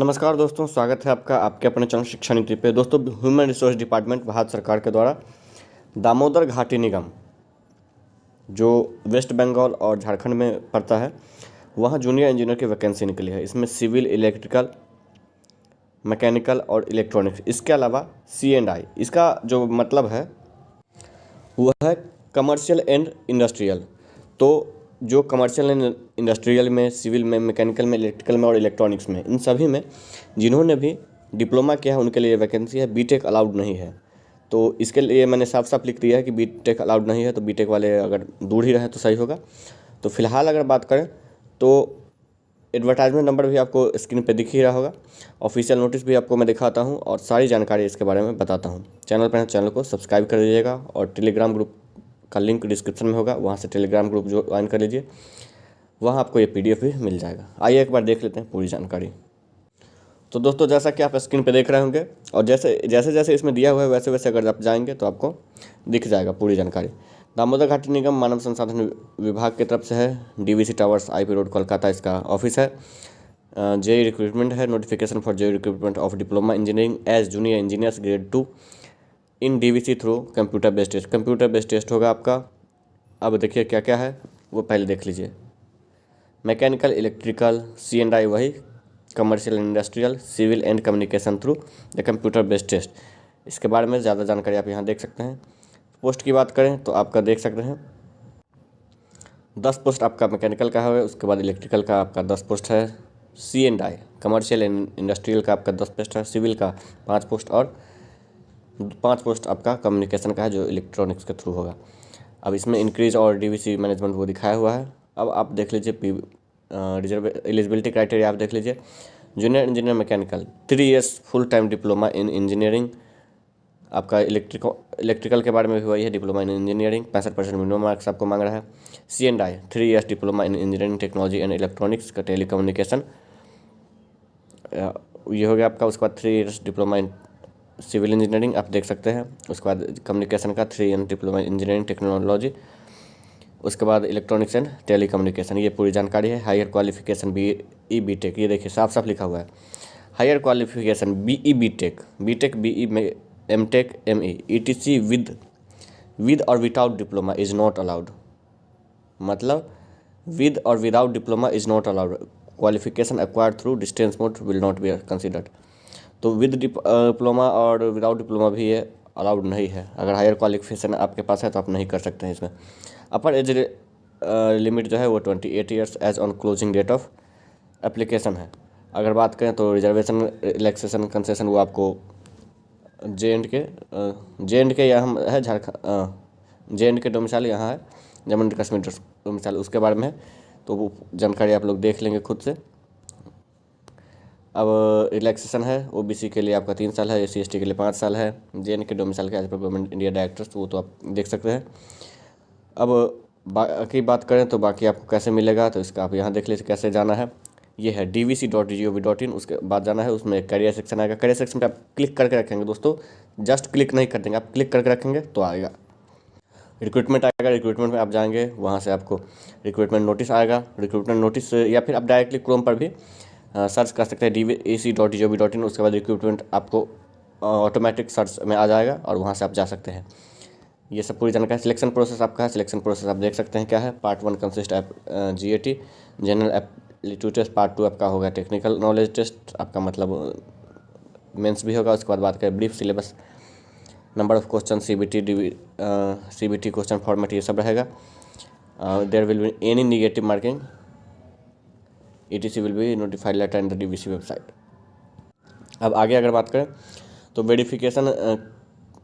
नमस्कार दोस्तों, स्वागत है आपका आपके अपने चैनल शिक्षा नीति पे। दोस्तों, ह्यूमन रिसोर्स डिपार्टमेंट भारत सरकार के द्वारा दामोदर घाटी निगम जो वेस्ट बंगाल और झारखंड में पड़ता है, वहाँ जूनियर इंजीनियर की वैकेंसी निकली है। इसमें सिविल, इलेक्ट्रिकल, मैकेनिकल और इलेक्ट्रॉनिक्स, इसके अलावा C&I। इसका जो मतलब है वो है कमर्शियल एंड इंडस्ट्रियल। तो जो कमर्शियल एंड इंडस्ट्रियल में, सिविल में, मैकेनिकल में, इलेक्ट्रिकल में और इलेक्ट्रॉनिक्स में, इन सभी में जिन्होंने भी डिप्लोमा किया है उनके लिए वैकेंसी है। बीटेक अलाउड नहीं है। तो इसके लिए मैंने साफ साफ लिख दिया है कि बीटेक अलाउड नहीं है। तो बीटेक वाले अगर दूर ही रहे तो सही होगा। तो फिलहाल अगर बात करें तो एडवर्टाइजमेंट नंबर भी आपको स्क्रीन पे दिख ही रहा होगा। ऑफिशियल नोटिस भी आपको मैं दिखाता हूँ और सारी जानकारी इसके बारे में बताता हूँ। चैनल पर चैनल को सब्सक्राइब कर दीजिएगा और टेलीग्राम ग्रुप का लिंक डिस्क्रिप्शन में होगा, वहाँ से टेलीग्राम ग्रुप ज्वाइन कर लीजिए। वहाँ आपको ये PDF भी मिल जाएगा। आइए एक बार देख लेते हैं पूरी जानकारी। तो दोस्तों, जैसा कि आप स्क्रीन पे देख रहे होंगे और जैसे जैसे जैसे इसमें दिया हुआ है वैसे वैसे अगर आप जाएंगे तो आपको दिख जाएगा पूरी जानकारी। दामोदर घाटी निगम मानव संसाधन विभाग की तरफ से है। DVC towers, IP road, Kolkata इसका ऑफिस है। JEE रिक्रूटमेंट है। Notification for JEE recruitment of diploma engineering as junior engineers grade 2 in DVC through computer based test. Computer based test होगा आपका। अब देखिए क्या क्या है वो पहले देख लीजिए। मैकेनिकल, इलेक्ट्रिकल, C&I वही, commercial and industrial, civil and communication through the computer based test. इसके बारे में ज़्यादा जानकारी आप यहाँ देख सकते हैं। पोस्ट की बात करें तो आपका देख सकते हैं 10 पोस्ट आपका मैकेनिकल का है। उसके बाद इलेक्ट्रिकल का आपका 10 पोस्ट है। C&I कमर्शियल एंड इंडस्ट्रियल का आपका 10 पोस्ट है। सिविल का 5 पोस्ट और 5 पोस्ट आपका कम्युनिकेशन का है जो इलेक्ट्रॉनिक्स के थ्रू होगा। अब इसमें इंक्रीज और DVC मैनेजमेंट वो दिखाया हुआ है। अब आप देख लीजिए रिजर्व एलिजिबिलिटी क्राइटेरिया आप देख लीजिए। Junior engineer mechanical 3 years full time diploma in engineering. आपका इलेक्ट्रिकल के बारे में भी वही है, diploma in engineering. 65% minimum marks आपको मांग रहा है। C&I 3 years diploma in engineering technology and electronics का टेलीकम्युनिकेशन, ये हो गया आपका। उसके बाद 3 years diploma in civil engineering आप देख सकते हैं। उसके बाद कम्युनिकेशन का 3 ईयर डिप्लोमा इंजीनियरिंग टेक्नोलॉजी। उसके बाद इलेक्ट्रॉनिक्स एंड टेलीकम्युनिकेशन, ये पूरी जानकारी है। हायर क्वालिफिकेशन BE BTech, ये देखिए साफ साफ लिखा हुआ है। Higher qualification BE BTech, BTech BE में MTech ME ETC विद और without diploma is not allowed. मतलब विद और without diploma is not allowed. Qualification acquired through distance mode will not be considered. तो विद डिप्लोमा और without diploma भी ये allowed नहीं है। अगर हायर क्वालिफिकेशन आपके पास है तो आप नहीं कर सकते हैं इसमें। अपर एज लिमिट जो है वो 28 years age on closing date of application है। अगर बात करें तो रिजर्वेशन, रिलैक्सेशन, कंसेशन वो आपको JNK यहाँ है, झारखंड JNK डोमिसाइल यहाँ है, जम्मू एंड कश्मीर डोमिसाइल, उसके बारे में है। तो वो जानकारी आप लोग देख लेंगे खुद से। अब रिलैक्सेशन है OBC के लिए आपका 3 साल है, SC ST के लिए 5 साल है, JNK डोमिसाइल के एज पर गवर्नमेंट इंडिया डायरेक्टर्स, वो तो आप देख सकते हैं। अब बाकी बात करें तो बाकी आपको कैसे मिलेगा, तो इसका आप यहाँ देख लीजिए कैसे जाना है। ये है dvc.gov.in। उसके बाद जाना है, उसमें करियर सेक्शन आएगा। करियर सेक्शन पे आप क्लिक करके रखेंगे दोस्तों, जस्ट क्लिक नहीं कर देंगे, आप क्लिक करके रखेंगे तो आएगा। रिक्रूटमेंट आएगा, रिक्रूटमेंट में आप जाएंगे, वहाँ से आपको रिक्रूटमेंट नोटिस आएगा। रिक्रूटमेंट नोटिस या फिर आप डायरेक्टली क्रोम पर भी सर्च कर सकते हैं dvc.gov.in। उसके बाद रिक्रूटमेंट आपको ऑटोमेटिक सर्च में आ जाएगा और वहाँ से आप जा सकते हैं। ये सब पूरी जानकारी। सिलेक्शन प्रोसेस आपका है। सिलेक्शन प्रोसेस आप देख सकते हैं क्या है। Part 1 consist GAT general aptitude test. Part 2 आपका होगा टेक्निकल नॉलेज टेस्ट, आपका मतलब मेंस भी होगा। उसके बाद बात करें brief syllabus, number of question, CBT question format, ये सब रहेगा। There will be any negative marking, ETC will be notified later in the DVC website. अब आगे अगर बात करें तो वेरिफिकेशन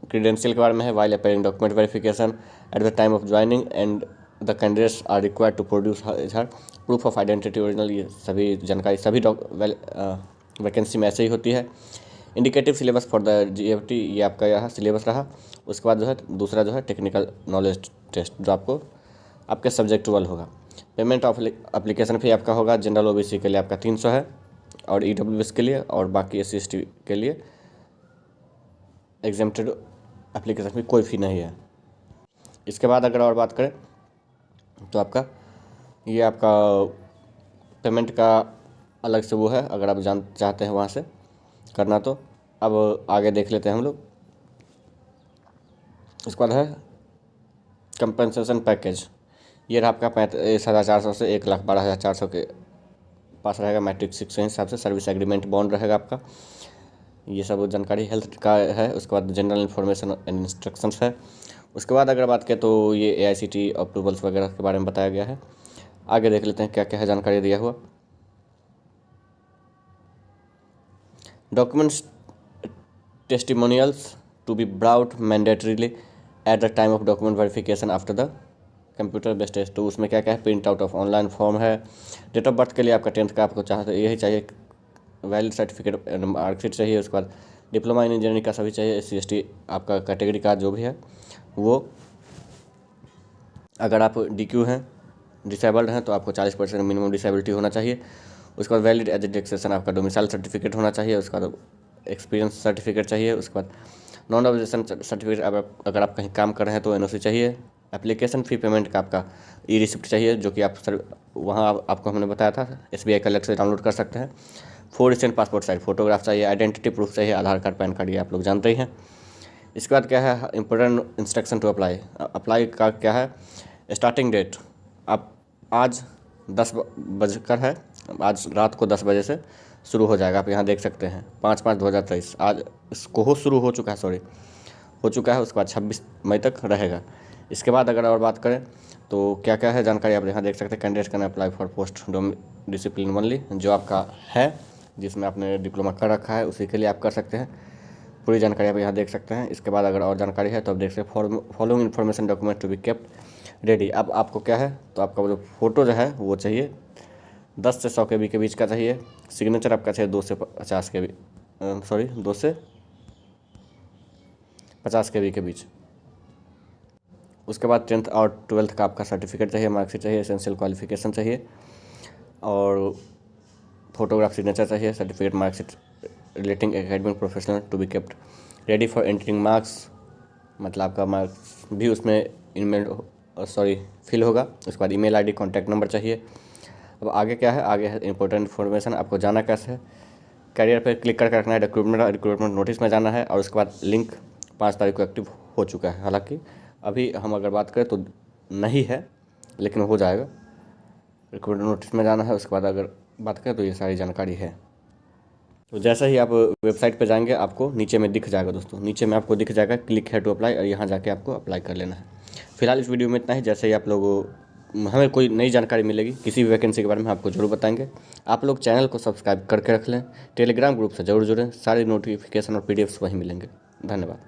क्रीडेंशियल के बारे में है। While appearing document verification at the time of joining and the candidates are required to produce proof of identity original. ये सभी जानकारी सभी वैकेंसी में ऐसे ही होती है। Indicative syllabus for the GFT, ये आपका यहाँ सिलेबस रहा। उसके बाद जो है दूसरा जो है टेक्निकल नॉलेज टेस्ट, जो आपको आपके सब्जेक्टुअल होगा। पेमेंट ऑफ एप्लीकेशन फी आपका होगा। जनरल OBC के लिए आपका 300 है और EWS के लिए, और बाकी SC ST के लिए एग्जेम्प्टेड एप्लीकेशन फी कोई फ़ी नहीं है। इसके बाद अगर और बात करें तो आपका ये आपका पेमेंट का अलग से वो है, अगर आप जान चाहते हैं वहाँ से करना तो। अब आगे देख लेते हैं हम लोग। इसके बाद है कंपनसेशन पैकेज। ये रहा आपका 35,400 से 1,12,400 के पास रहेगा। मैट्रिक 6 के हिसाब से सर्विस एग्रीमेंट बॉन्ड रहेगा आपका। ये सब जानकारी हेल्थ का है। उसके बाद जनरल इन्फॉर्मेशन एंड इंस्ट्रक्शंस है। उसके बाद अगर बात करें तो ये AICTE अप्रूवल्स वगैरह के बारे में बताया गया है। आगे देख लेते हैं क्या क्या है जानकारी दिया हुआ। Documents testimonials to be brought mandatorily at the time of document verification after the computer based test. तो उसमें क्या क्या है, print out of online form है। डेट ऑफ बर्थ के लिए आपका 10th का आपको चाहते यही चाहिए, वैलिड सर्टिफिकेट मार्कशीट चाहिए। उसके बाद डिप्लोमा इन इंजीनियरिंग का सभी चाहिए। SC ST आपका कैटेगरी का जो भी है वो। अगर आप DQ हैं, डिसेबल्ड हैं, तो आपको 40% मिनिमम डिसेबिलिटी होना चाहिए। उसके बाद वैलिड एज डिक्सेशन आपका डोमिसाइल सर्टिफिकेट होना चाहिए। उसके बाद एक्सपीरियंस सर्टिफिकेट चाहिए। उसके बाद नॉन ऑब्जेक्शन सर्टिफिकेट, अगर आप कहीं काम कर रहे हैं तो NOC चाहिए। एप्लीकेशन फ़ी पेमेंट का आपका रिसिप्ट चाहिए, जो कि आप सर वहाँ आपको हमने बताया था SBI कलेक्ट से डाउनलोड कर सकते हैं। 4 रिसेंट पासपोर्ट साइज फोटोग्राफ चाहिए। आइडेंटिटी प्रूफ चाहिए, आधार कार्ड, पैन कार्ड, ये आप लोग जानते ही हैं। इसके बाद क्या है, important instruction to apply. Apply का क्या है, स्टार्टिंग डेट आप आज 10 बजकर है, आज रात को 10 बजे से शुरू हो जाएगा। आप यहाँ देख सकते हैं 5/5/2023 आज इसको हो शुरू हो चुका है, सॉरी हो चुका है। उसके बाद 26 मई तक रहेगा। इसके बाद अगर और बात करें तो क्या क्या है जानकारी आप यहाँ देख सकते हैं। Candidate can apply for post discipline only, जो आपका है जिसमें आपने डिप्लोमा कर रखा है उसी के लिए आप कर सकते हैं। पूरी जानकारी आप यहाँ देख सकते हैं। इसके बाद अगर और जानकारी है तो आप देख सकते हैं following information document to be kept ready. अब आपको क्या है, तो आपका जो फ़ोटो जो है वो चाहिए 10 से 100 KB के बीच का चाहिए। सिग्नेचर आपका चाहिए 2 से 50 KB, सॉरी 2 से 50 KB के बीच। उसके बाद 10th और 12th का आपका सर्टिफिकेट चाहिए, मार्कशीट चाहिए, एसेंशियल क्वालिफिकेशन चाहिए और फोटोग्राफ सिग्नेचर चाहिए, certificate marksheet relating academic professional to be kept ready for entering marks. मतलब आपका मार्क्स भी उसमें फिल होगा। उसके बाद email ID, कॉन्टैक्ट नंबर चाहिए। अब आगे क्या है, आगे है इंपॉर्टेंट इन्फॉर्मेशन। आपको जाना कैसे है, कैरियर पर क्लिक करके रखना है, रिक्रूटमेंट नोटिस में जाना है और उसके बाद लिंक 5 तारीख को एक्टिव हो चुका है। हालांकि अभी हम अगर बात करें तो नहीं है, लेकिन हो जाएगा। रिक्रूटमेंट नोटिस में जाना है। उसके बाद अगर बात करें तो ये सारी जानकारी है। तो जैसे ही आप वेबसाइट पे जाएंगे आपको नीचे में दिख जाएगा दोस्तों, नीचे में आपको दिख जाएगा क्लिक है टू अप्लाई, और यहाँ जाके आपको अप्लाई कर लेना है। फिलहाल इस वीडियो में इतना ही। जैसे ही आप लोग हमें कोई नई जानकारी मिलेगी किसी भी वैकेंसी के बारे में आपको जरूर बताएंगे। आप लोग चैनल को सब्सक्राइब करके रख लें, टेलीग्राम ग्रुप से जरूर जुड़ें, सारी नोटिफिकेशन और PDFs वहीं मिलेंगे। धन्यवाद।